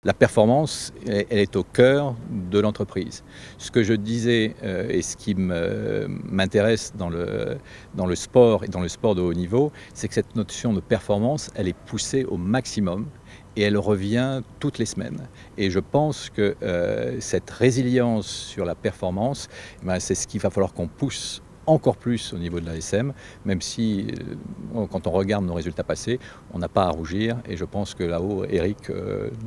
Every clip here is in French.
La performance, elle est au cœur de l'entreprise. Ce que je disais et ce qui m'intéresse dans le sport et dans le sport de haut niveau, c'est que cette notion de performance, elle est poussée au maximum et elle revient toutes les semaines. Et je pense que cette résilience sur la performance, c'est ce qu'il va falloir qu'on pousse encore plus au niveau de l'ASM, même si quand on regarde nos résultats passés, on n'a pas à rougir et je pense que là-haut, Eric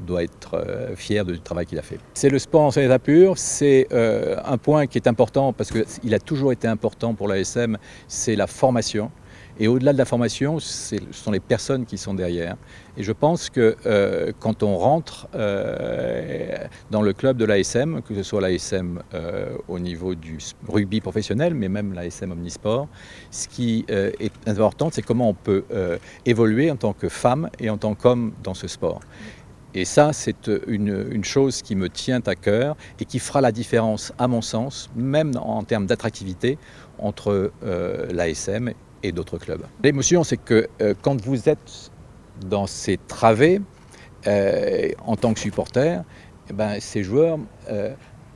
doit être fier du travail qu'il a fait. C'est le sport en son état pur, c'est un point qui est important parce qu'il a toujours été important pour l'ASM, c'est la formation. Et au-delà de la formation, ce sont les personnes qui sont derrière. Et je pense que quand on rentre dans le club de l'ASM, que ce soit l'ASM au niveau du rugby professionnel, mais même l'ASM Omnisport, ce qui est important, c'est comment on peut évoluer en tant que femme et en tant qu'homme dans ce sport. Et ça, c'est une chose qui me tient à cœur et qui fera la différence, à mon sens, même en termes d'attractivité, entre l'ASM et d'autres clubs. L'émotion, c'est que quand vous êtes dans ces travées, en tant que supporter, ces joueurs,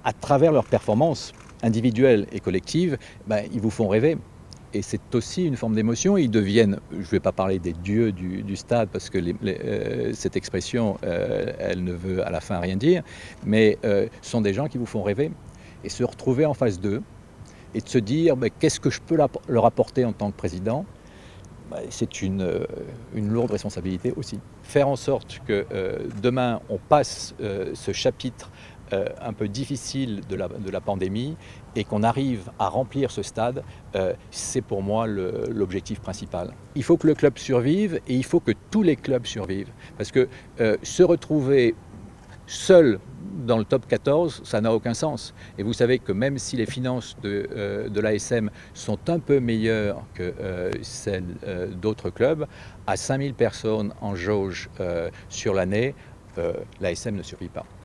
à travers leurs performances individuelles et collectives, ils vous font rêver. Et c'est aussi une forme d'émotion. Ils deviennent, je ne vais pas parler des dieux du stade parce que cette expression, elle ne veut à la fin rien dire, mais ce sont des gens qui vous font rêver. Et se retrouver en face d'eux et de se dire qu'est-ce que je peux leur apporter en tant que président, c'est une lourde responsabilité aussi. Faire en sorte que demain on passe ce chapitre un peu difficile de la pandémie et qu'on arrive à remplir ce stade, c'est pour moi l'objectif principal. Il faut que le club survive et il faut que tous les clubs survivent. Parce que se retrouver seul dans le top 14, ça n'a aucun sens. Et vous savez que même si les finances de l'ASM sont un peu meilleures que celles d'autres clubs, à 5000 personnes en jauge sur l'année, l'ASM ne survit pas.